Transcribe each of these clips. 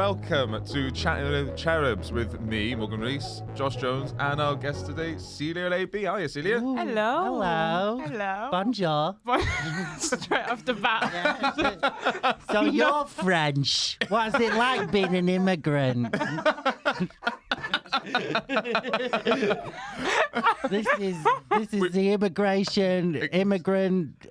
welcome to Chatting with Cherubs with me, Morgan Rees, Josh Jones, and our guest today, Celya Ab. Hiya, Celya. Ooh, Hello. Hello. Bonjour. Straight off the bat. Yeah. So you're French. What's it like being an immigrant? This is the immigrant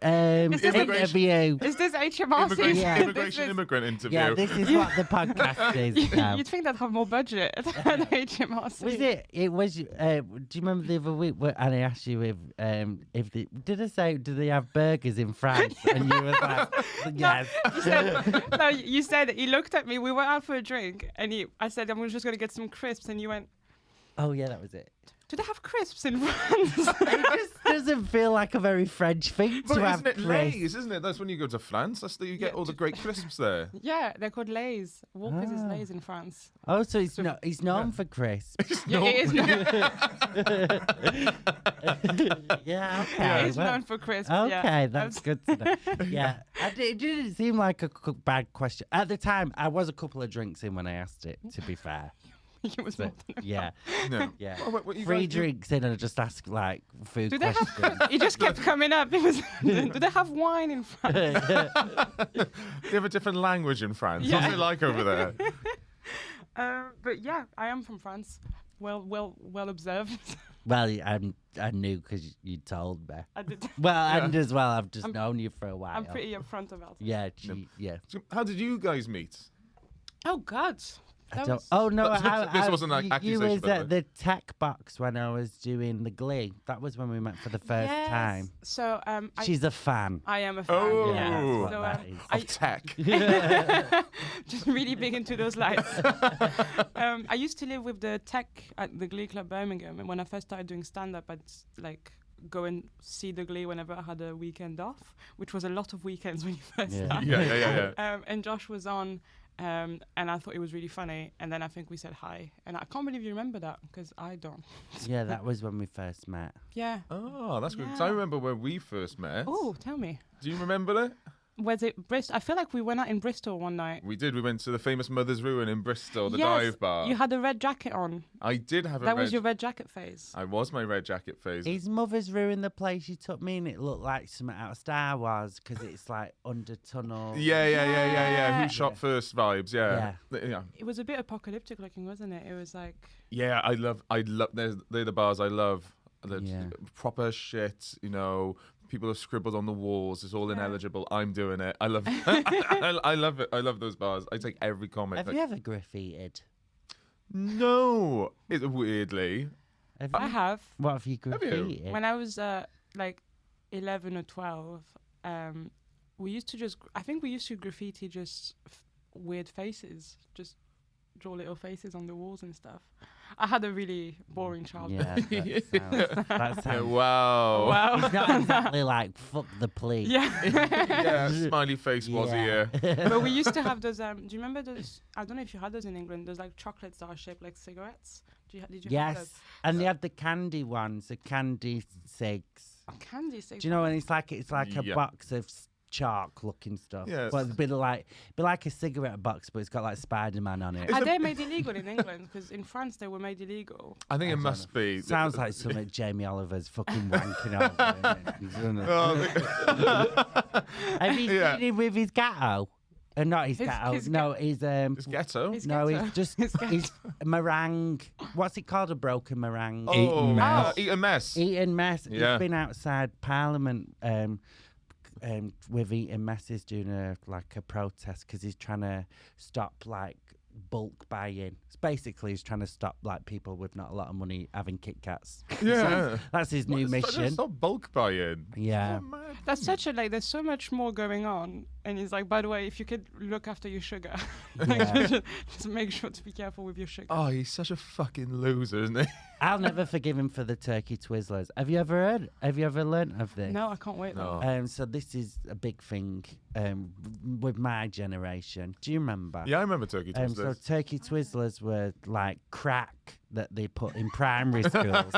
interview. Is this HMRC? Immigrant interview. Yeah, this is what the podcast is now. You'd think they'd have more budget than HMRC. Was it? It was. Do you remember the other week when I asked you if did I say do they have burgers in France? And you were like, yes. You said you looked at me. We went out for a drink, and I said I'm just going to get some crisps, and you went, oh yeah, that was it. do they have crisps in France? It just doesn't feel like a very French thing to have isn't it crisps. Lay's, isn't it? That's when you go to France. That's you get all the great crisps there. Yeah, they're called Lays. Walkers is Lays in France. Oh, so he's known for crisps. Yeah, it is. Yeah, okay. It's known for crisps. Okay, yeah. that's good to know. Yeah, it didn't seem like a bad question. At the time, I was a couple of drinks in when I asked it, to be fair. It was more than Yeah. No. Yeah. Oh, what you Free guys do? drinks in and I just ask like food Do they questions. have? It just kept coming up. It was. Do they have wine in France? They have a different language in France. Yeah. What's it like over there? But yeah, I am from France. Well observed. Well, I knew because you told me. I did. Well, and as well, I've just known you for a while. I'm pretty upfront about it. Yeah, yeah. So how did you guys meet? Oh God. Oh no! This wasn't like you accusation, was by the at way. the tech box when I was doing the Glee. That was when we met for the first time. So She's a fan. I am a fan. Oh. Yeah. That's what So, that is. Of tech. just really big into those lights. I used to live with the tech at the Glee Club Birmingham, and when I first started doing stand-up, I'd like go and see the Glee whenever I had a weekend off, which was a lot of weekends when you first started. Yeah. And Josh was on. And I thought it was really funny. And then I think we said hi. And I can't believe you remember that because I don't. Yeah, that was when we first met. Yeah. Oh, that's good. 'Cause Yeah. I remember where we first met. Oh, tell me. Do you remember it? Was it Bristol? I feel like we went out in Bristol one night. We did. We went to the famous Mother's Ruin in Bristol, the Yes, dive bar. You had a red jacket on. I did have a That red... was your red jacket phase. I was my red jacket phase. His mother's ruined the place you took me, and it looked like something out of Star Wars because it's like under tunnel. Yeah. Who Yeah. shot first vibes? Yeah. It was a bit apocalyptic looking, wasn't it? It was like... Yeah, I love. They're the bars I love. The Yeah. proper shit. You know, people have scribbled on the walls. It's all Yeah. ineligible. I'm doing it. I love. I love it. I love those bars. I take every comment. Have you ever graffitied? No, weirdly. I have. What have you you? graffitied? When I was like 11 or 12, we used to I think we used to graffiti just weird faces, just draw little faces on the walls and stuff. I had a really boring childhood. Yeah, that sounds Wow. Wow. It's not exactly like fuck the police. Yeah. Yeah, smiley face was here. But we used to have those. Do you remember those? I don't know if you had those in England. Those like chocolates that are shaped like cigarettes. Did you have those? Yes, and they had the candy ones, the candy cigs. Candy cigarettes. Do you know when it's like a Yeah. box of chalk looking stuff? Yes. But it's be like a cigarette box, but it's got like Spider-Man on it. Are they made illegal in England? Because in France they were made illegal. I think it must be. Sounds like something Jamie Oliver's fucking wanking over. Oh, Have you Yeah. seen him with his gatto? Not his His- gatto. his No, his it's ghetto. His No, ghetto. he's just His ghetto. his meringue. What's it called? A broken meringue. Oh, mess. eat a mess. Eating mess. Yeah. He's been outside Parliament with eating messes doing a protest because he's trying to stop like bulk buying. It's basically he's trying to stop like people with not a lot of money having Kit Kats. Yeah. That's his new mission. Stop bulk buying. Yeah. That's such a there's so much more going on, and he's like, by the way, if you could look after your sugar, Yeah. just make sure to be careful with your sugar. Oh, he's such a fucking loser, isn't he? I'll never forgive him for the turkey twizzlers. Have you ever learnt of this? No, I can't wait. No. Though. So this is a big thing with my generation. Do you remember? Yeah, I remember turkey So twisters. turkey twizzlers were like crack that they put in primary schools.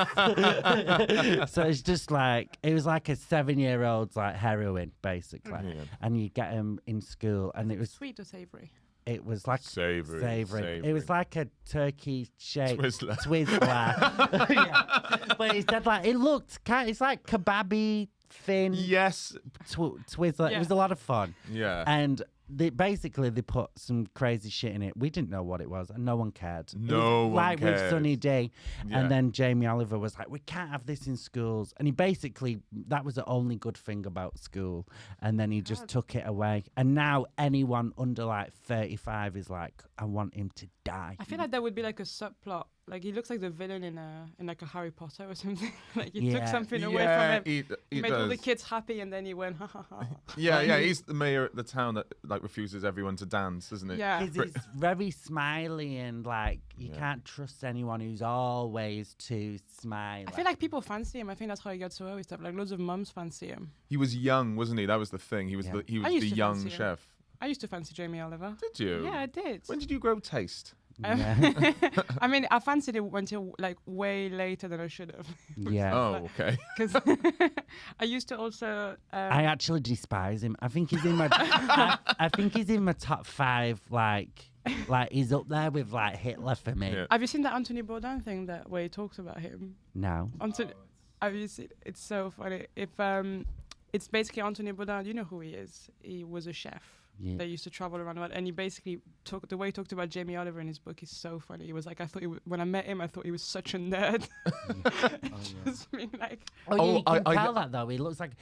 So it's just like it was like a 7-year-old's like heroin basically, Yeah. and you get them in school, and it was Sweet or savory? It was like Savoury. It was like a turkey-shaped Twizzler. Twizzler. Yeah. But it said like, it looked it's like kebabby, thin Yes. Twizzler. Yeah. It was a lot of fun. Yeah. And they put some crazy shit in it. We didn't know what it was, and no one cared. No one like cared. with Sunny D, Yeah. and then Jamie Oliver was like, "We can't have this in schools," and he basically that was the only good thing about school, and then he just took it away. And now anyone under like 35 is like, "I want him to die." I feel like that would be like a subplot. Like he looks like the villain in like a Harry Potter or something. Like he took something away from him. He made all the does. kids happy, and then he went ha ha ha. Yeah. He's the mayor at the town that like refuses everyone to dance, isn't it? Yeah. Because he's very smiley and like you can't trust anyone who's always too smiley. I feel like people fancy him. I think that's how he got so early stuff. Like loads of mums fancy him. He was young, wasn't he? That was the thing. He was Yeah. the I used the to young fancy him. chef. I used to fancy Jamie Oliver. Did you? Yeah, I did. When did you grow taste? Yeah. I mean, I fancied it until like way later than I should have. Yeah. Oh, okay. Because I used to also. I actually despise him. I think he's in my. I think he's in my top 5. Like he's up there with like Hitler for me. Yeah. Have you seen that Anthony Bourdain thing that where he talks about him? No. Have you seen? It's so funny. If it's basically Anthony Bourdain. You know who he is? He was a chef. Yeah. That used to travel around the world, and he basically the way he talked about Jamie Oliver in his book is so funny. He was like, I thought when I met him, I thought he was such a nerd. Just being like, You can tell that though. He looks like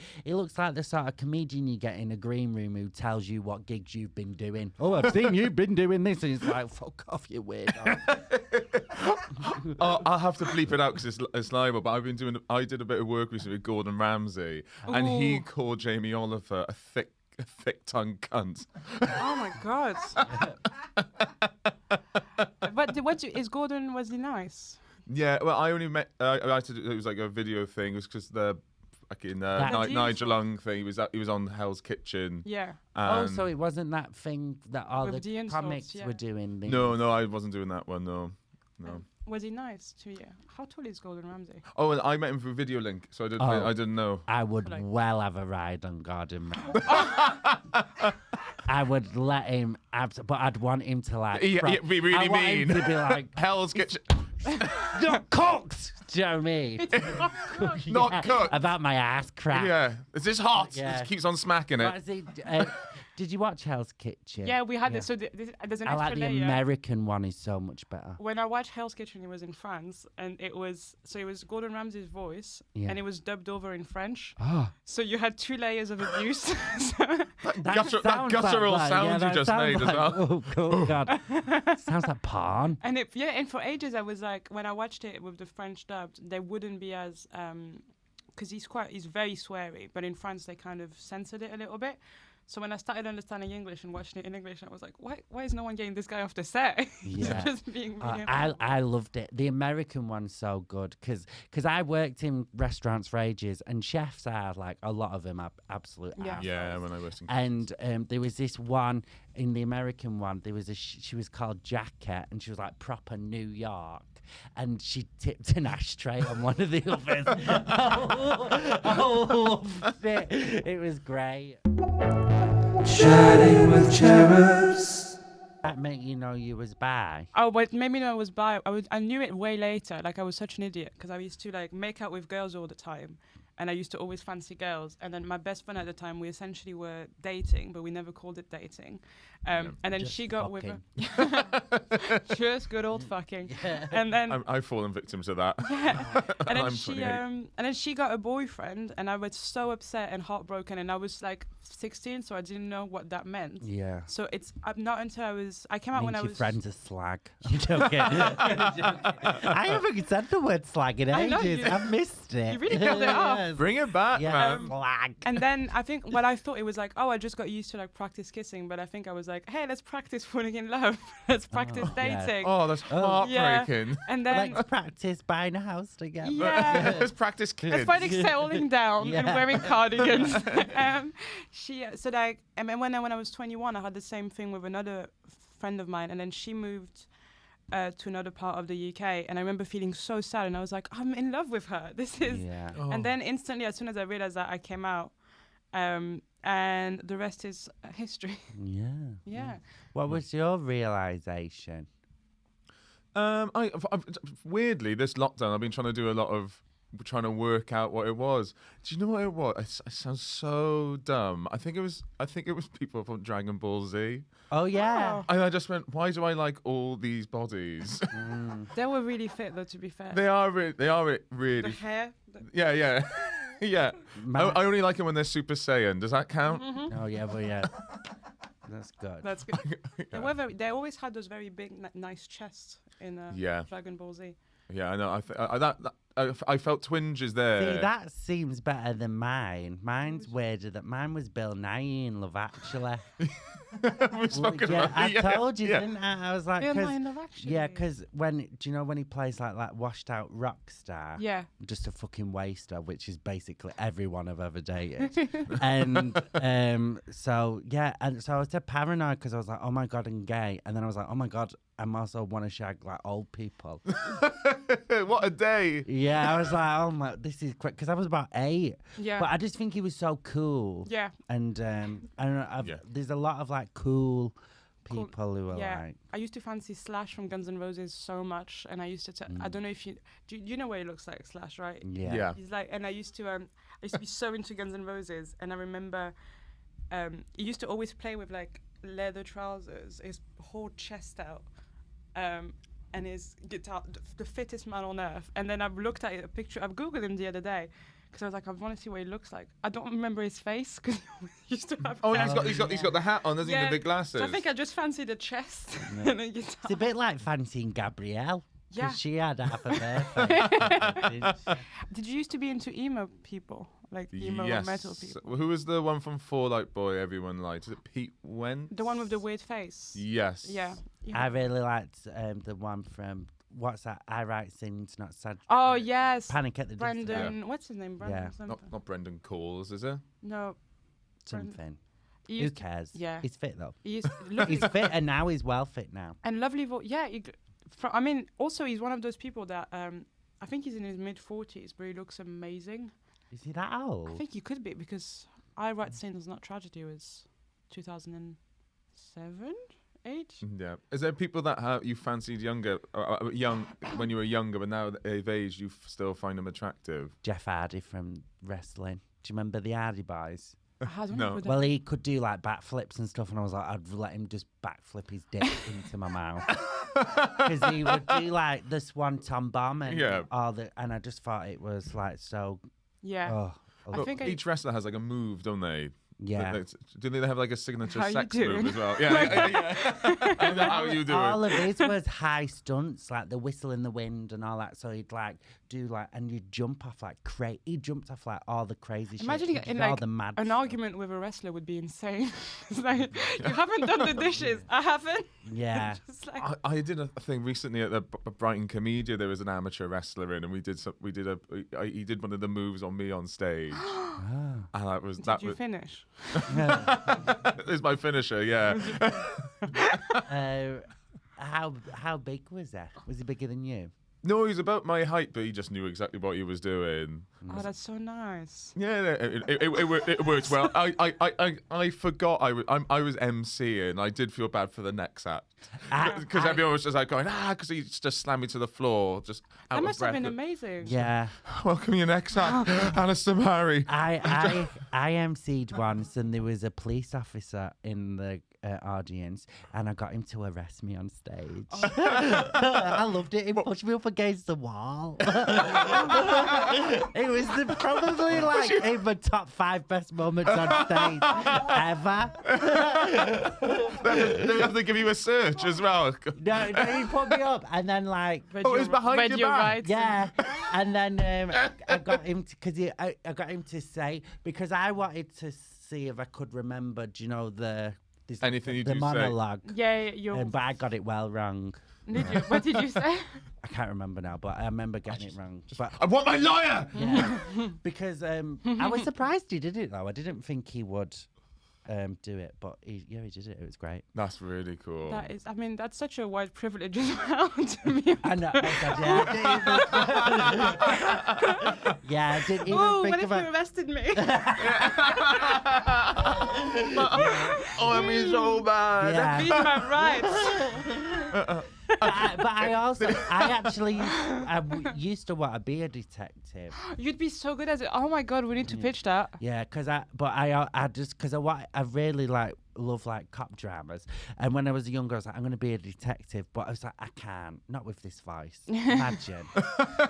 the sort of comedian you get in a green room who tells you what gigs you've been doing. Oh, I've seen you've been doing this, and he's like, fuck off, you weirdo. I'll have to bleep it out because it's liable. But I did a bit of work recently with Gordon Ramsay, and he called Jamie Oliver a thick-tongued cunt. oh my god. But was he nice? Yeah, well, I only met. I had to do, it was like a video thing. It was because the fucking Nigel Young thing. He was on Hell's Kitchen. Yeah. So it wasn't that thing that all With the the insults, comics yeah. were doing. No, I wasn't doing that one. No. Was he nice to you? How tall is Gordon Ramsay? Oh, and I met him through Video Link, so I didn't know. I would well have a ride on Gordon Ramsay. I would let him, but I'd want him to like. Be really I want mean. him to be like, Hell's Kitchen. not cooked. Do you know what I mean? Not cooked. About my ass crack. Yeah. Is this hot? Yeah. It keeps on smacking it. What is he, did you watch Hell's Kitchen? Yeah, we had it. So there's an I like extra the layer. American one is so much better. When I watched Hell's Kitchen, it was in France, and it was Gordon Ramsay's voice, and it was dubbed over in French. Oh. So you had 2 layers of abuse. That guttural sound you just made as well. Oh God. Sounds like porn. And and for ages I was like, when I watched it with the French dubbed, they wouldn't be as because he's very sweary, but in France they kind of censored it a little bit. So when I started understanding English and watching it in English, I was like, why is no one getting this guy off the set? Yeah. Just being really I loved it. The American one's so good because I worked in restaurants for ages, and chefs are like, a lot of them are absolute assholes. Yeah, when I was in And there was this one in the American one. There was she was called Jacket, and she was like proper New York. And she tipped an ashtray on one of the ovens. I loved it. It was great. Chatting with cherubs. That made you know you was bi. Oh, but made me know I was bi. I knew it way later. Like I was such an idiot because I used to like make out with girls all the time. And I used to always fancy girls. And then my best friend at the time, we essentially were dating, but we never called it dating. And then she got fucking. with her. Just good old fucking. Yeah. And then I've fallen victim to that. yeah. And then I'm she 28. and then she got a boyfriend, and I was so upset and heartbroken. And I was like 16, so I didn't know what that meant. Yeah. So it's not until I came out when I your was. friends are slag. I'm joking. I haven't said the word slag in I know, ages. I've missed it. You really built it up. Yes. Bring it back, Yeah, man. slag. And then I think I thought it was like, oh, I just got used to like practice kissing, but I think I was like, hey, let's practice falling in love. Let's practice yeah. dating. Oh, that's heartbreaking. And then Let's practice buying a house together. yeah. Let's practice kids. Let's practice settling down and Yeah. wearing cardigans. So like, and then when I was 21, I had the same thing with another friend of mine, and then she moved to another part of the UK, and I remember feeling so sad, and I was like, I'm in love with her. This is. Yeah. Oh. And then instantly, as soon as I realized that, I came out. And the rest is history. Yeah. Yeah. What was your realization? Weirdly, this lockdown, I've been trying to do a lot of trying to work out what it was. Do you know what it was? I sound so dumb. I think it was people from Dragon Ball Z. Oh yeah. And I just went, why do I like all these bodies? They were really fit, though. To be fair, they are really the hair. Yeah, yeah. Yeah. I only like it when they're Super Saiyan. Does that count? Oh yeah, but yeah. That's good. That's good. They always had those very big, nice chests in Dragon Ball Z. Yeah, I know. I felt twinges there. See, that seems better than mine. Mine's weirder. That mine was Bill Nye in Love Actually. We're talking about I told you, didn't I? I was like, Bill Nye in Love Actually. yeah, because do you know when he plays like washed out rock star? Yeah. Just a fucking waster, which is basically everyone I've ever dated. And so I was so paranoid because I was like, oh my god, I'm gay, and then I was like, oh my god, I'm also want to shag like old people. What a day! Yeah, I was like, oh my, this is quick because I was about 8. Yeah. But I just think he was so cool. Yeah. And I don't know. There's a lot of like cool people who are like. I used to fancy Slash from Guns N' Roses so much, and I used to. I don't know if you know what he looks like, Slash, right? Yeah. He's like, and I used to be so into Guns N' Roses, and I remember, he used to always play with like leather trousers, his whole chest out. And his guitar, the fittest man on earth. And then I've looked at a picture. I've Googled him the other day because I was like, I want to see what he looks like. I don't remember his face because he used to have. Oh, hair. he's got the hat on, doesn't he? The big glasses. So I think I just fancied the chest and a guitar. It's a bit like fancying Gabrielle. Yeah. She had half of her face. Did you used to be into emo people? Like emo or metal people? Who was the one from Fall Out Boy everyone liked? Is it Pete Wentz? The one with the weird face? Yes. Yeah. I really liked the one from, what's that? I Write Sins, Not Sad. Oh, yes. Panic at the Disco. Brendan, what's his name? Brendan something. Not Brendan Coles, is it? No. Something. Who cares? Yeah. He's fit though. He's fit and now he's well fit now. And lovely voice. Yeah. I mean, also he's one of those people that, I think he's in his mid-40s, but he looks amazing. Is he that old? I think he could be because I Write Sins Not Tragedy was 2007, 8. Yeah. Is there people that you fancied young when you were younger, but now they've aged, you still find them attractive? Jeff Hardy from wrestling. Do you remember the Hardy Boys? No. Well, he could do like backflips and stuff, and I was like, I'd let him just backflip his dick into my mouth. Because he would do like the Swanton Bomb and and I just thought it was like so. Yeah. I think each wrestler has like a move, don't they? Yeah. Do they have like a signature How sex you move doing? as well? Yeah. I know how you do all it. of his was high stunts, like the whistle in the wind and all that. So he'd like do like, and you'd jump off like he jumped off like all the crazy Imagine shit. in All like the mad an stuff. argument with a wrestler would be insane. It's like, you haven't done the dishes. I haven't. Yeah. Just like, I did a thing recently at the Brighton Comedia. There was an amateur wrestler in, and he did one of the moves on me on stage. And did you finish? This is my finisher, yeah. How big was that? Was he bigger than you? No, he's about my height, but he just knew exactly what he was doing. Oh, that's so nice. Yeah, it worked well. I forgot I was emceeing. I did feel bad for the next act because everyone was just like going because he just slammed me to the floor, just out That of must have breath. been amazing. Yeah. Welcome your next act, Alistair Murray. I emceed once, and there was a police officer in the audience, and I got him to arrest me on stage. I loved it. He pushed me up against the wall. It was probably like in the top 5 best moments on stage ever. They have to give you a search as well. No, he put me up, and then like. It was behind your back. Yeah, and then I got him I got him to say, because I wanted to see if I could remember. Do you know the monologue? Yeah, but I got it well wrong. Did you? What did you say? I can't remember now, but I remember getting it wrong. But I want my lawyer. yeah, because I was surprised he did it though. I didn't think he would. do it, but he did it. It was great. That's really cool. That is, I mean, that's such a white privilege as well to me. I know. Oh God, yeah, I didn't even Oh, think what if about. you arrested me? Oh, I mean, so bad. Yeah. Beat my rights. But I actually used to want to be a detective. You'd be so good at it. Oh my God, we need to pitch that. Yeah, because I really love like cop dramas. And when I was younger, I was like, I'm going to be a detective. But I was like, I can't, not with this voice. Imagine,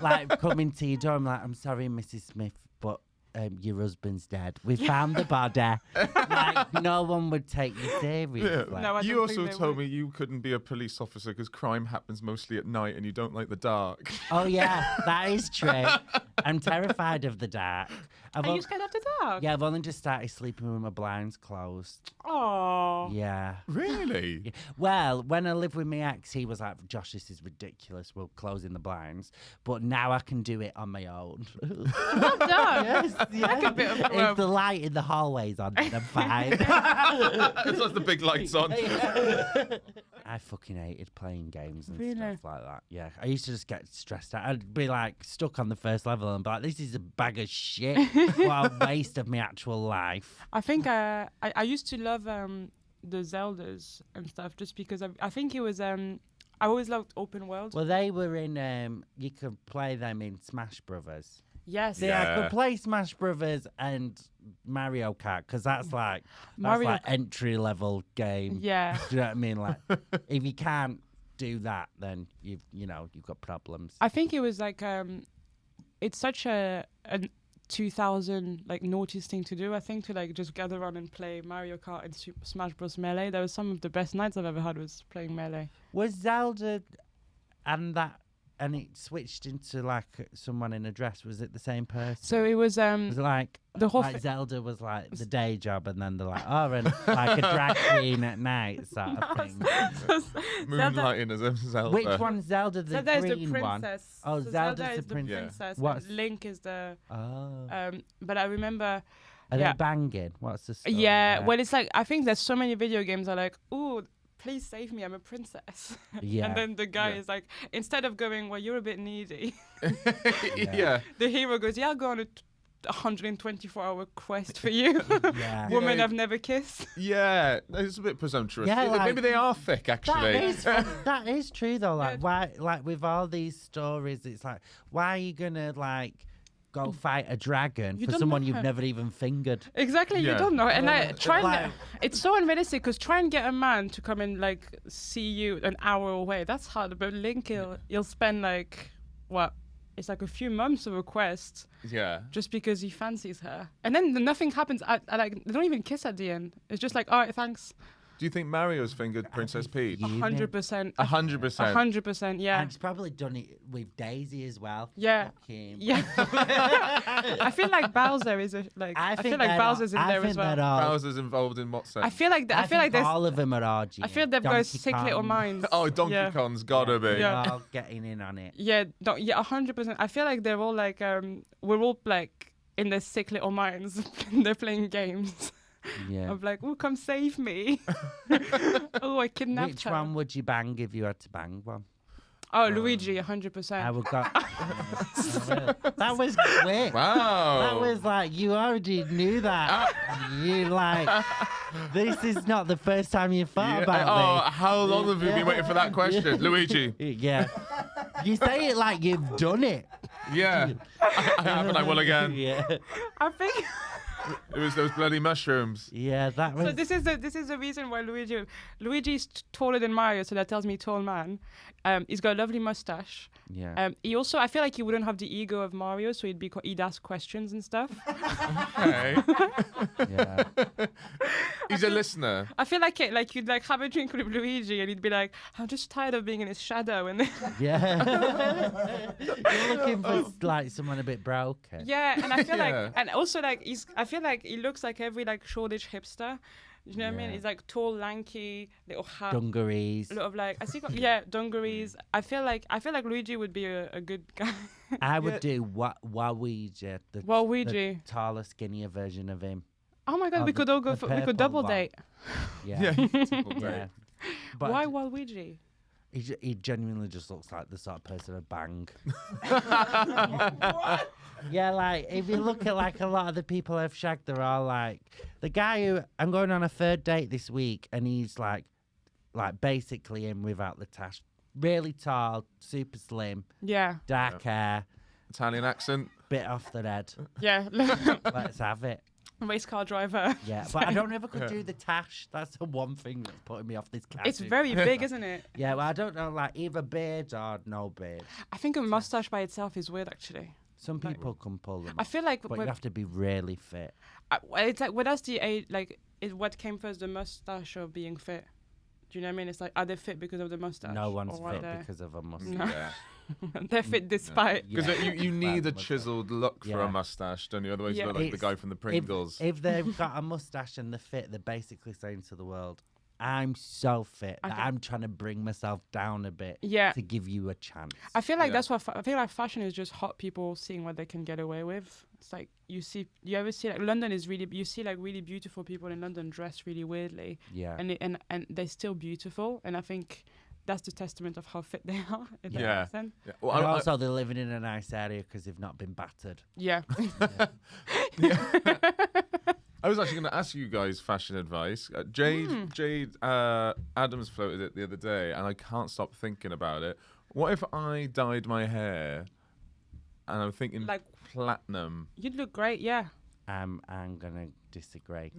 like coming to your door, I'm like, I'm sorry, Mrs. Smith, but your husband's dead. We found the body. Like, no one would take you seriously. Yeah. No, I You don't also think they told would. me you couldn't be a police officer because crime happens mostly at night and you don't like the dark. Oh yeah, that is true. I'm terrified of the dark. Are you scared of the dark? Yeah, I've only just started sleeping with my blinds closed. Oh. Yeah. Really? Yeah. Well, when I lived with my ex, he was like, Josh, this is ridiculous. We're closing the blinds. But now I can do it on my own. Well done. Yes, Like a bit of if the light in the hallway's on, then I'm fine. It's like the big lights on. I fucking hated playing games and Really? stuff like that. Yeah, I used to just get stressed out. I'd be like stuck on the first level and be like, this is a bag of shit. What a waste of my actual life. I think I used to love the Zeldas and stuff just because I think it was I always loved open world. Well, they were in, you could play them in Smash Brothers. Yes. Yeah, I Yeah. could play Smash Brothers and Mario Kart because that's like Mario entry level game. Yeah. Do you know what I mean? Like, if you can't do that, then you've got problems. I think it was like it's such a 2000 like naughty thing to do. I think to like just gather around and play Mario Kart and Super Smash Bros. Melee. That was some of the best nights I've ever had was playing Melee. Was Zelda and it switched into like someone in a dress? Was it the same person? So it was Was it like the whole like Zelda was like the day job, and then they're like, oh, and like a drag queen at night sort of thing. Moonlighting as a Zelda. Which one's Zelda? The Zelda is the green one. princess. Oh, So Zelda's Zelda the is the prin- Yeah. princess. What's- And Link is the Oh. but I remember Are yeah. they banging? What's the story yeah, there? well it's like I think there's so many video games are like, ooh, please save me, I'm a princess. Yeah. And then the guy Yeah. is like, instead of going, well, you're a bit needy, Yeah. the hero goes, yeah, I'll go on a 124-hour quest for you. Yeah. Woman Yeah. I've never kissed. Yeah, it's a bit presumptuous. Yeah, like- Maybe they are thick, actually. That is true though. Like Yeah. why? Like with all these stories, it's like, why are you gonna like go fight a dragon You for don't someone know you've her. never even fingered? Exactly, Yeah. you don't know. And I try like- and it's so unrealistic because try and get a man to come and like see you an hour away. That's hard. But Link, you'll spend like what? It's like a few months of a quest Yeah. just because he fancies her, and then nothing happens. I like they don't even kiss at the end. It's just like, all right, thanks. Do you think Mario's fingered Princess Peach? 100%. 100%. 100%. Yeah. And he's probably done it with Daisy as well. Yeah. Fuck him. Yeah. I feel like Bowser is I feel like Bowser's in there as well. Bowser's involved in what sense? I feel like I feel like there's all of them are RG. I feel they've got sick little minds. Oh, Donkey Yeah. Kong's gotta be. Yeah. They're all getting in on it. Yeah, 100%. I feel like they're all like we're all like in their sick little minds. They're playing games. Yeah. Of like, oh, come save me. Oh, I kidnapped Which her. one would you bang if you had to bang one? Oh, Luigi, 100%. I would go. That was quick. Wow. That was like, you already knew that. You like, this is not the first time you thought Yeah. about How long have you been waiting for that question? Luigi. this. Yeah. You say it like you've done it. Yeah. I haven't. I will again. Yeah. I think. It was those bloody mushrooms. Yeah, that was. So this is the reason why Luigi's taller than Mario, so that tells me tall man. He's got a lovely mustache. Yeah. He also, I feel like he wouldn't have the ego of Mario, so he'd ask questions and stuff. Okay. Yeah. He's a listener. I feel like you'd like have a drink with Luigi, and he'd be like, "I'm just tired of being in his shadow," and then Yeah. You're looking for like someone a bit broken. yeah, and I feel Yeah. like, and also like I feel like he looks like every like Shoreditch hipster. You know what I mean? Yeah. He's like tall, lanky, little hat. Dungarees. A lot of like dungarees. I feel like Luigi would be a good guy. I would do Waluigi, the Waluigi. taller, skinnier version of him. Oh my God, Oh, we could all go the for, we could purple double one. date. Yeah. Typical Yeah. date. But Why Waluigi? he genuinely just looks like the sort of person to bang. Yeah, like if you look at like a lot of the people I've shagged, they're all like the guy who I'm going on a third date this week, and he's like basically him without the tash. Really tall, super slim, Yeah. dark hair, Italian accent. bit off the head. Yeah. Let's have it. Race car driver. Yeah, but I don't ever could do the tash. That's the one thing that's putting me off this cat. It's very big, isn't it? Yeah, well, I don't know, like either beard or no beard. I think a mustache by itself is weird, actually. Some people can pull them I off, feel like but you have to be really fit. it's like, what does the age, like, what came first, the mustache or being fit? Do you know what I mean? It's like, are they fit because of the mustache? No one's or are fit they- because of a mustache. No. Yeah. They're fit despite. Because you need a Well, chiseled look for Yeah. a mustache, don't you? Otherwise Yeah. you look like the It's- guy from the Pringles. If they've got a mustache and they're fit, they're basically saying to the world, I'm so fit that Okay. I'm trying to bring myself down a bit Yeah. to give you a chance. I feel like Yeah. that's what I feel like fashion is just hot people seeing what they can get away with. It's like you ever see like London is really, you see like really beautiful people in London dressed really weirdly, Yeah. and they're still beautiful, and I think that's the testament of how fit they are. If that Yeah. makes sense. Yeah. Well, And I- also, they're living in a nice area because they've not been battered. Yeah. I was actually going to ask you guys fashion advice. Jade Adams floated it the other day, and I can't stop thinking about it. What if I dyed my hair, and I'm thinking Like- platinum? You'd look great. Yeah. I'm gonna disagree.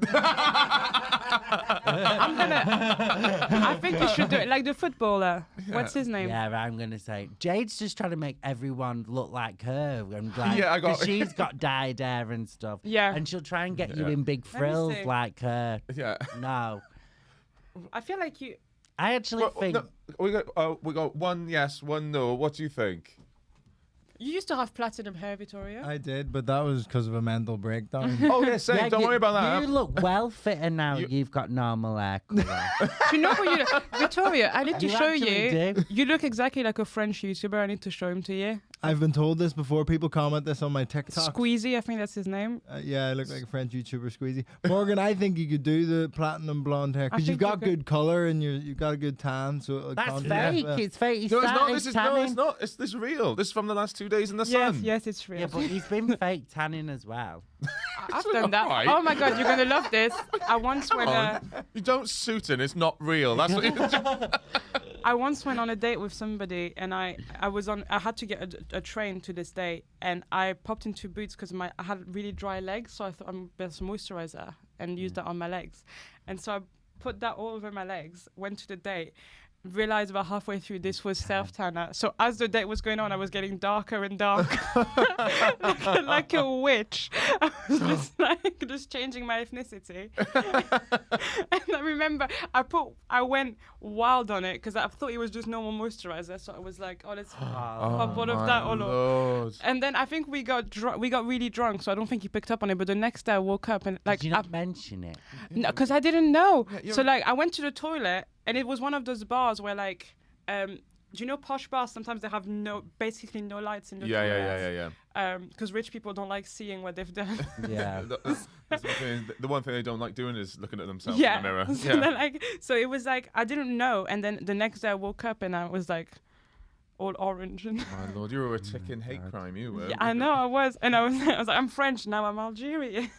I think you should do it like the footballer. What's his name? Yeah, I'm gonna say Jade's just trying to make everyone look like her, and like, Yeah, I got- 'cause she's got dyed hair and stuff. Yeah. and she'll try and get you Yeah. in big me frills see. like her. Yeah. No, I feel like you. I actually Well, think no, we got one yes, one no. What do you think? You used to have platinum hair, Victoria. I did, but that was because of a mental breakdown. Oh yeah, same. Yeah, Don't you, worry about that. You look well fitter now. You- You've got normal hair colour. Do you know who you look? Victoria, I need to You show actually you. do. You look exactly like a French YouTuber. I need to show him to you. I've been told this before. People comment this on my TikTok. Squeezy, I think that's his name. Yeah, I look like a French YouTuber, Squeezy. Morgan, I think you could do the platinum blonde hair I because you've think you got could. good color and you've got a good tan. So it'll That's contrast fake. well. It's fake. He's No, it's not. started This is tanning. not. This is real. This is from the last 2 days in the Yes, sun. yes, it's real. Yeah, but he's been fake tanning as well. I've done that. Alright. Oh my god, you're gonna love this. I once went. You don't suit it. It's not real. That's what. I once went on a date with somebody, and I had to get a train to this date, and I popped into Boots because I had really dry legs, so I thought I'm best moisturizer and used that on my legs, and so I put that all over my legs. Went to the date. Realized about halfway through this was self tanner. So as the date was going on, I was getting darker and darker, like a witch. I was just changing my ethnicity. And I remember I went wild on it because I thought it was just normal moisturizer. So I was like, oh, let's pop all of that all over. Lord. And then I think we got really drunk. So I don't think he picked up on it. But the next day I woke up and like Did you not mention it? because I didn't know. Yeah, So like I went to the toilet and it was one of those bars where like do you know posh bars sometimes they have basically no lights in the Yeah. because rich people don't like seeing what they've done. Yeah. The one thing they don't like doing is looking at themselves Yeah. in the mirror. So then, like, so it was like I didn't know, and then the next day I woke up and I was like all orange. And My lord, you were a ticking hate crime. You were. yeah, I know I was, and I was like I'm French now. I'm Algerian.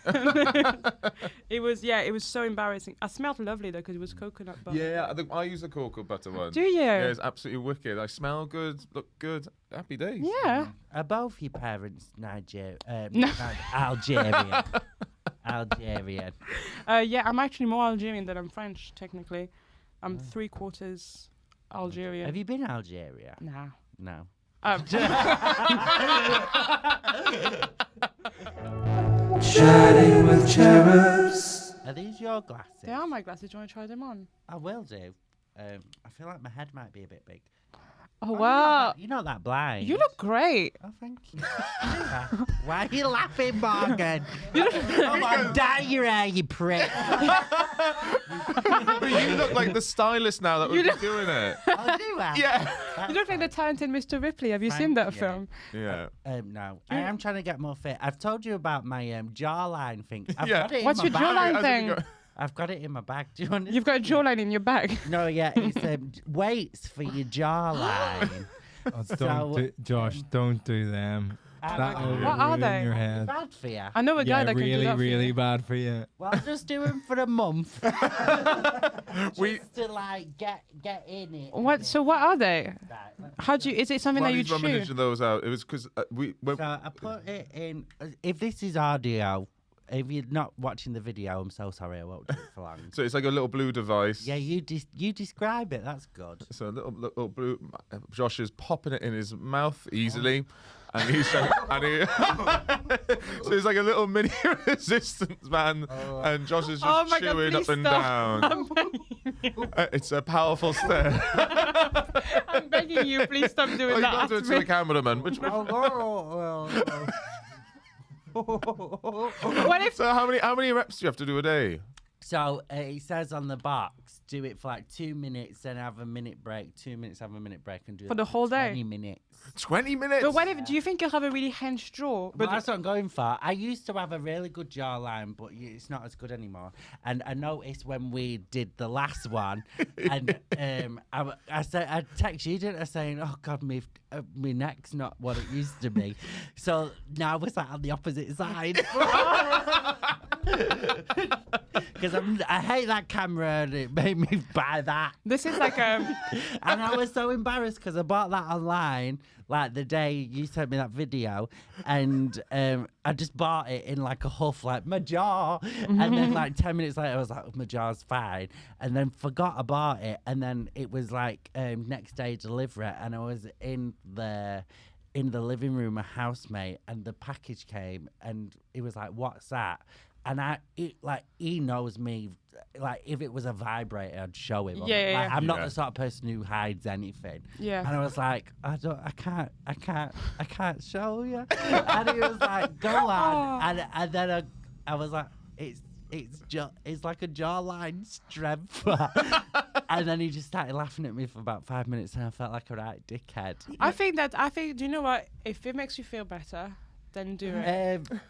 It was so embarrassing. I smelled lovely though because it was coconut butter. Yeah, I use the cocoa butter one. Do you? Yeah, it's absolutely wicked. I smell good, look good, happy days. Yeah. Are both your parents Algerian? Algerian. Yeah, I'm actually more Algerian than I'm French, technically. I'm 3/4 Algerian. Have you been Algeria? Nah. No. Chatting with cherubs. Are these your glasses? They are my glasses. Do you want to try them on? I will do. I feel like my head might be a bit big. Oh wow, You're not that blind. you look great. Oh, thank you. Why are you laughing, Morgan? Come on, dye your hair, you prick. But you look like the stylist now that would be doing it. Oh, do I? Yeah. You look like the talented Mr. Ripley. Have you seen Thank that you. film? Yeah. No, I am trying to get more fit. I've told you about my jawline thing. I've Yeah. got it What's in your my bag. jawline How's it thing? go? I've got it in my bag. Do you want to You've got a jawline in your bag. No, yeah, it's weights for your jawline. Oh, So, Josh, don't do them. That'll What are ruin they? your head. Bad for you. I know a guy Yeah, that can do really, that. for you. really bad for you. Well, just do them for a month. We Just to like get in it. What? So what are they? How do you? Is it something while that you he's chew? rummaging those out, it was because So I put it in. If this is audio, if you're not watching the video, I'm so sorry. I won't do it for long. so it's like a little blue device. Yeah, you describe it. That's good. So a little blue. Josh is popping it in his mouth easily, and he's so it's like a little mini resistance man, and Josh is just Oh my God, chewing up please and stop. down. I'm begging you. It's a powerful stare. I'm begging you. Please stop doing Well, you that. got to do it to the cameraman. Which, What if? so how many reps do you have to do a day? So it says on the box, do it for like 2 minutes, then have a minute break. 2 minutes, have a minute break, and do it For the whole day? 20 minutes. 20 minutes. But what if? Do you think you'll have a really hench jaw? But that's what I'm going for. I used to have a really good jawline, but it's not as good anymore. And I noticed when we did the last one, and I said, I text you, didn't I, saying, "Oh God, my neck's not what it used to be." So now we're sat on the opposite side. Because I hate that camera, and it made me buy that. This is like And I was so embarrassed because I bought that online, like the day you sent me that video, and I just bought it in like a huff, like my jaw. And then like 10 minutes later, I was like, oh, my jaw's fine. And then forgot I bought it. And then it was like next day delivery, and I was in the living room, a housemate, and the package came, and it was like, what's that? And he knows me. Like, if it was a vibrator, I'd show him. Yeah. I'm not the sort of person who hides anything. Yeah. And I was like, I can't show you. And he was like, go on. And then I was like, it's like a jawline strength. And then he just started laughing at me for about 5 minutes, and I felt like a right dickhead. I think. Do you know what? If it makes you feel better, then do it. Do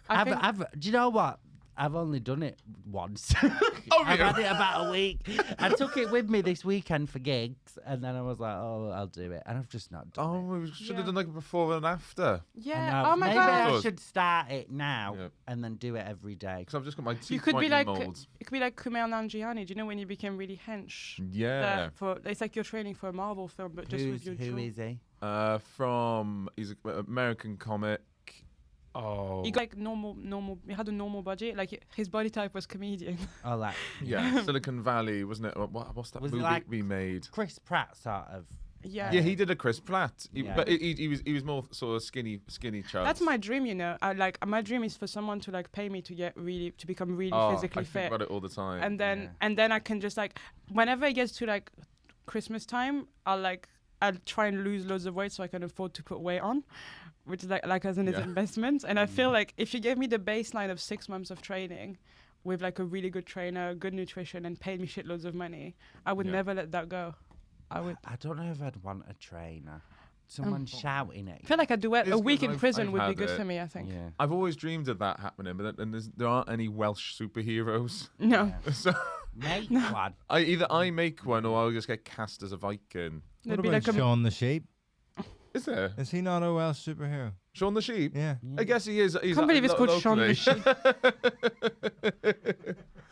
you know what? I've only done it once. Oh, I've yeah. had it about a week. I took it with me this weekend for gigs, and then I was like, oh, I'll do it. And I've just not done it. Oh, we should Yeah. have done like a before and after. Yeah. I know. Oh my Maybe god. I should start it now Yeah. and then do it every day. Because I've just got my teeth You could be whitening like molds. it could be like Kumail Nanjiani. Do you know when you became really hench? Yeah. It's like you're training for a Marvel film, but just with your Who jaw. is he? He's an American comic. Oh. He got like normal. He had a normal budget. Like his body type was comedian. Oh, like Yeah, Silicon Valley, wasn't it? What's that Was it movie like we made? Chris Pratt sort of. Yeah. Yeah, he did a Chris Pratt, Yeah. but he was more sort of skinny chubs. That's my dream, you know. My dream is for someone to like pay me to become really physically I fit, think about it all the time. and then I can just like whenever it gets to like Christmas time, I'll try and lose loads of weight so I can afford to put weight on, which is like as an investment. And I feel like if you gave me the baseline of 6 months of training with like a really good trainer, good nutrition, and paid me shitloads of money, I would never let that go. I don't know if I'd want a trainer. Someone shouting at I you. feel like a It's week good, in prison I've would be had good it. for me, I think. Yeah. I've always dreamed of that happening, but there aren't any Welsh superheroes. No. So Make one. I make one or I'll just get cast as a Viking. What There'd be about like a Shaun the Sheep? Is there? Is he not a Welsh superhero? Shaun the Sheep? Yeah. I guess he is. He's can't believe it's called Shaun the locally. Sheep.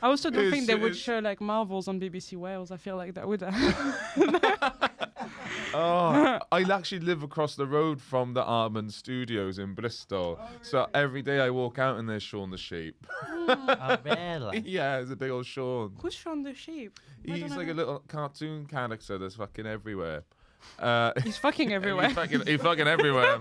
I also don't think they would It's- show like Marvels on BBC Wales. I feel like that would. Oh, I actually live across the road from the Armand Studios in Bristol. So every day I walk out and there's Shaun the Sheep. Oh, really? Yeah, it's a big old Shaun. Who's Shaun the Sheep? I He's don't like know. a little cartoon character that's fucking everywhere. He's fucking everywhere. He's fucking everywhere.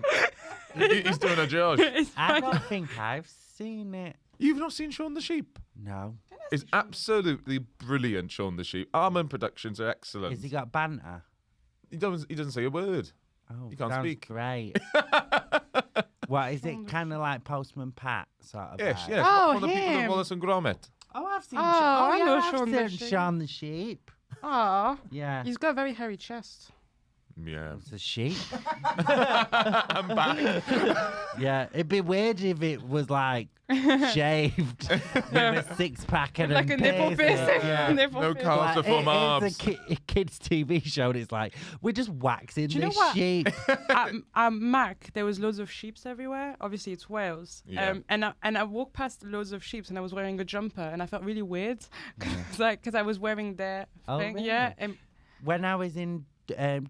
He's doing a Josh. I don't think I've seen it. You've not seen Shaun the Sheep? No. It's absolutely brilliant, Shaun the Sheep. Armand Productions are excellent. Has he got banter? He doesn't say a word. Oh, You can't sounds speak. great. What is it? Kind of like Postman Pat sort of. Yes, vibe? yes. Oh, From the people of him. Wallace and Gromit. Oh, I've seen. Oh, I know I've Shaun the seen Sheep. Shaun the Sheep. Oh, Yeah, he's got a very hairy chest. Yeah. it's a sheep. I'm back. Yeah, it'd be weird if it was like shaved with a 6-pack and Like a nipple piercing. Yeah. Nipple No piercing. calves to form It's arms. a kids' TV show, and it's like we're just waxing Do you know this what? sheep. At Mac, there was loads of sheeps everywhere. Obviously, it's Wales. Yeah. And I walked past loads of sheeps, and I was wearing a jumper, and I felt really weird, because I was wearing their Oh, thing. really? Yeah. And When I was in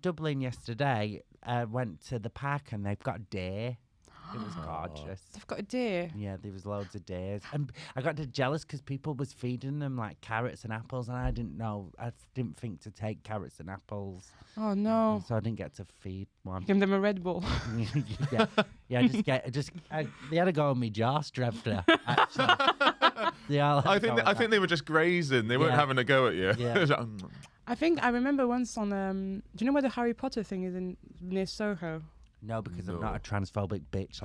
Dublin yesterday, I went to the park and they've got deer. It was gorgeous. they've got a deer. Yeah, there was loads of deers, and I got jealous because people was feeding them like carrots and apples, and I didn't know. I didn't think to take carrots and apples, Oh no! so I didn't get to feed one. Give them a Red Bull. yeah. They had to go on me jaw after. Actually, they all had I to think go I with think they were just grazing. They weren't Yeah. having a go at you. Yeah. It was like, I think I remember once on. Do you know where the Harry Potter thing is in near Soho? No, because I'm No. not a transphobic bitch.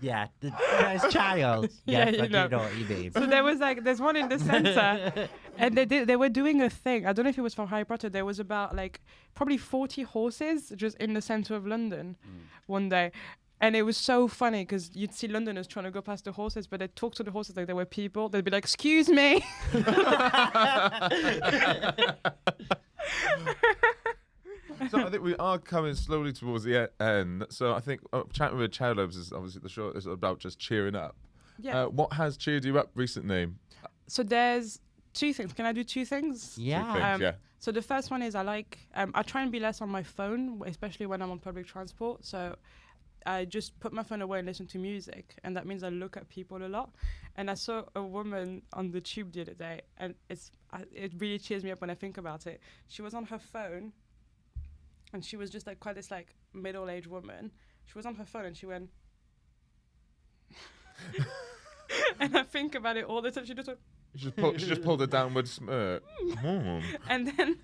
Yeah, the first child. Yeah, Yes, you I know. do know what you mean. So there was like there's one in the center, and they were doing a thing. I don't know if it was for Harry Potter. There was about like probably 40 horses just in the center of London one day. And it was so funny because you'd see Londoners trying to go past the horses, but they'd talk to the horses like they were people. They'd be like, "Excuse me." So I think we are coming slowly towards the end. So I think chatting with Cherubs is obviously the show is about just cheering up. Yeah. What has cheered you up recently? So there's two things. Can I do two things? Yeah. Two things, yeah. So the first one is I try and be less on my phone, especially when I'm on public transport. So I just put my phone away and listen to music, and that means I look at people a lot. And I saw a woman on the tube the other day, and it really cheers me up when I think about it. She was on her phone, and she was just like quite this like middle-aged woman. She was on her phone, and she went, and I think about it all the time. She just went, She just pulled a downward smirk. and then,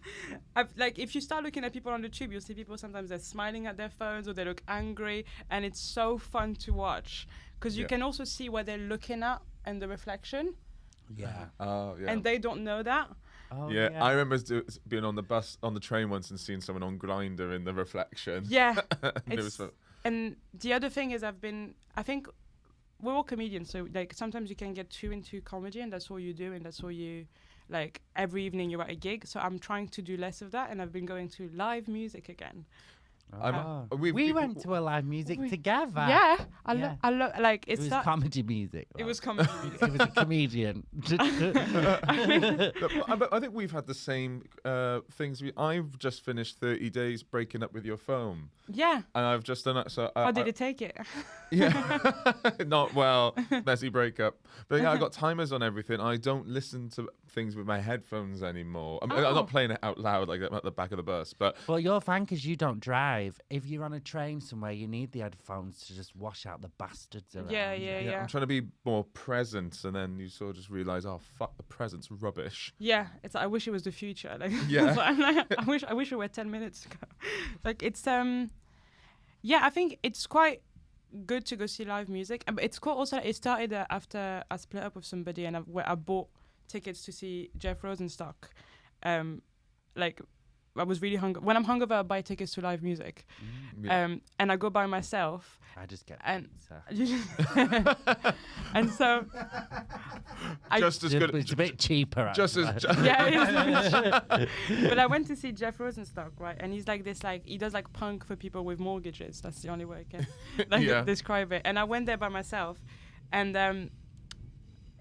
if you start looking at people on the tube, you'll see people sometimes they're smiling at their phones or they look angry, and it's so fun to watch because you Yeah. can also see where they're looking at and the reflection, Yeah. Oh yeah. and they don't know that. Oh, yeah, I remember being on the train once and seeing someone on Grindr in the reflection. Yeah, And it was it's, so- and the other thing is I think we're all comedians, so like sometimes you can get too into comedy and that's all you do and that's all you like every evening you're at a gig. So I'm trying to do less of that, and I've been going to live music again. Oh. we We went to a live music together. Yeah, I Yeah. love like It was comedy music. It though. was comedy. It was a comedian. But I think we've had the same things. I've just finished 30 days breaking up with your phone, Yeah. and I've just done it. So How did it take it? Yeah, not well. Messy breakup. But yeah, I got timers on everything. I don't listen to things with my headphones anymore. I'm Oh. not playing it out loud like at the back of the bus, but Well, you're fine because you don't drive. If you're on a train somewhere, you need the headphones to just wash out the bastards around. Yeah, you. yeah, yeah. I'm trying to be more present, and then you sort of just realise, oh fuck, the present's rubbish. Yeah, it's. I wish it was the future. Like, Yeah. so I'm like, I wish it were 10 minutes ago. Like it's yeah, I think it's quite good to go see live music. But it's cool also. It started after I split up with somebody, and where I bought tickets to see Jeff Rosenstock. Like I was really hungover. When I'm hungover, I buy tickets to live music. Yeah. And I go by myself. I just get And- pizza. And so Just as good. It's a bit cheaper. Just as. actually. yeah, but I went to see Jeff Rosenstock, right? And he's like this, like he does like punk for people with mortgages. That's the only way I can Yeah. describe it. And I went there by myself, and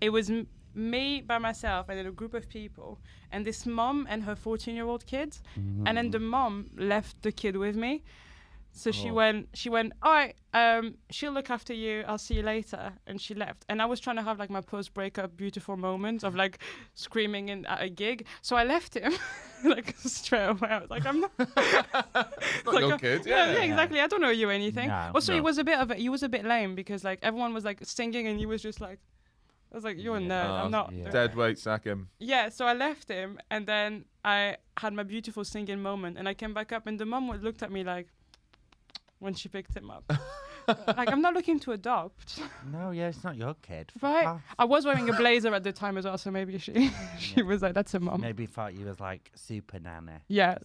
it was me by myself and then a group of people, and this mom and her 14-year-old kid, and then the mom left the kid with me. So she went, all right, she'll look after you. I'll see you later. And she left. And I was trying to have like my post-breakup beautiful moment of like screaming at a gig. So I left him like straight away. I was like, I'm not. Not your kid. Yeah, exactly. I don't know you anything. No. Also, No. he was a bit lame because like everyone was like singing and he was just like, I was like, you're a nerd. I'm not. Yeah. Dead weight, sack him. Yeah, so I left him and then I had my beautiful singing moment and I came back up and the mom looked at me like, when she picked him up. Like, I'm not looking to adopt. No, yeah, it's not your kid. Right. Oh, I was wearing a blazer at the time as well, so maybe she was like, that's a mom. maybe thought you was like super nana. Yeah.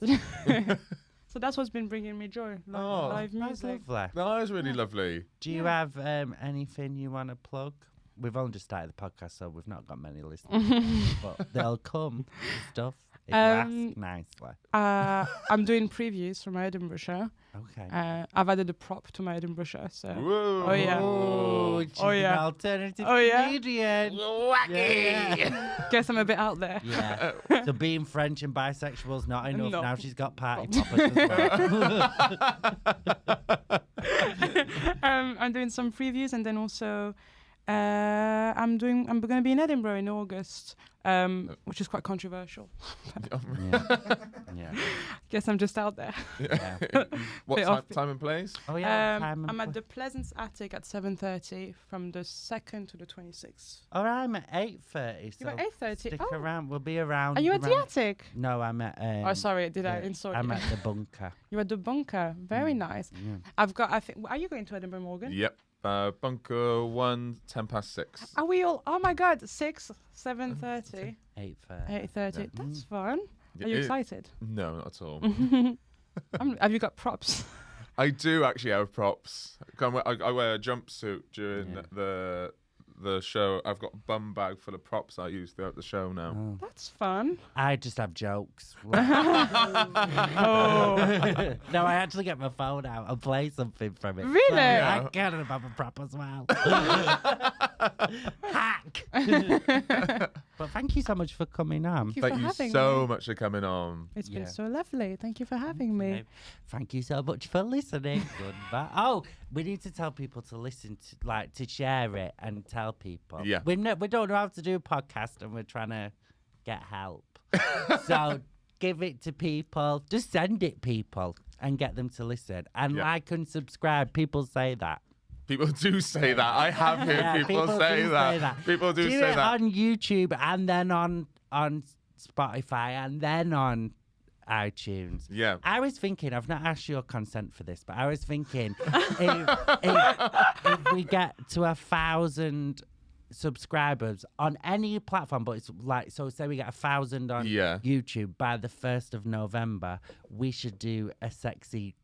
So that's what's been bringing me joy. Live That's music. lovely. No, that was really lovely. Do you have anything you want to plug? We've only just started the podcast, so we've not got many listeners. But they'll come with stuff if you ask nicely. I'm doing previews for my Edinburgh show. Okay. I've added a prop to my Edinburgh show, so. Whoa. Oh, yeah. Oh, she's Oh, yeah. an alternative Oh, yeah. comedian. Yeah. Guess I'm a bit out there. Yeah. So being French and bisexual is not enough. No. Now she's got party poppers as well. I'm doing some previews and then also I'm going to be in Edinburgh in August, which is quite controversial. Yeah. Guess I'm just out there. Yeah. What Bit time, off- time and place? Oh yeah. I'm at the Pleasance Attic at 7:30 from the 2nd to the 26th. Or I'm at 8:30. So You're at 8:30? stick Oh. around. We'll be around. Are you at the around- attic? No, I'm at. Oh, sorry, did I the- insult I'm you? at the bunker. You're at the bunker. Very nice. Yeah. I think. Are you going to Edinburgh, Morgan? Yep. Bunker 1, 10:06. Are we all? Oh my God, 6, 7:30, 8:30. 8:30. That's fun. Are you It- excited? No, not at all. Have you got props? I do actually have props. I wear a jumpsuit during Yeah. the show. I've got a bum bag full of props I use throughout the show now. Oh. That's fun. I just have jokes. Oh, No, I actually get my phone out and play something from it. Really? So Yeah. I kind of have a prop as well. Hack. But thank you so much for coming on. you Thank for you having so me. much for coming on. It's Yeah. been so lovely. Thank you for having me. Thank you so much for listening. Goodbye. Oh, we need to tell people to listen to, to share it and tell people. Yeah. We don't know how to do a podcast and we're trying to get help. So give it to people. Just send it people and get them to listen. And Yeah. like and subscribe. People say that. People do say that. I have heard Yeah, people do say that. People do say it that. on YouTube and then on Spotify and then on iTunes. Yeah. I was thinking, I've not asked your consent for this, but I was thinking if we get to 1,000 subscribers on any platform, but it's like, so say we get 1,000 on Yeah. YouTube by the 1st of November, we should do a sexy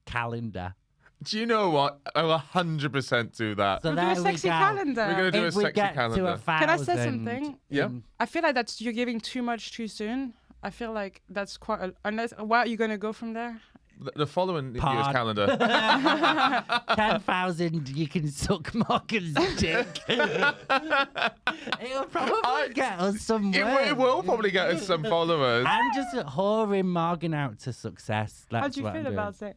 calendar. Do you know what? I'll 100% do that. So We'll do there a sexy we go. calendar. We're going to do a If we sexy get to calendar. 1,000, Can I say something? Yeah. I feel like you're giving too much too soon. I feel like that's quite unless. Where are you going to go from there? The following year's Pod. calendar. 10,000, you can suck Morgan's dick. It'll probably get us somewhere. It will probably get us some followers. I'm just whoring Morgan out to success. That's How do you what feel I'm doing. about it?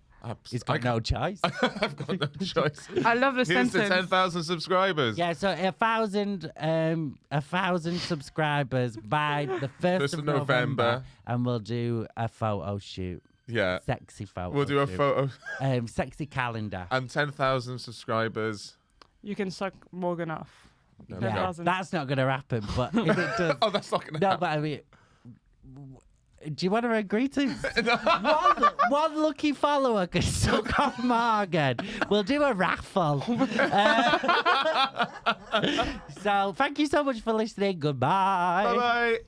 He's got no choice. I've got no choice. I love the Here's to sentence. 10,000 subscribers. Yeah, so 1,000 subscribers by the 1st of November, and we'll do a photo shoot. Yeah. Sexy photo. We'll do a shoot. photo. Sexy calendar. And 10,000 subscribers. You can suck Morgan off. No, Yeah, 10,000. that's not going to happen, but if it does. Oh, that's not going to No, happen. but I mean, do you want to agree to one lucky follower can suck off Morgan? We'll do a raffle. So thank you so much for listening. Goodbye. Bye-bye.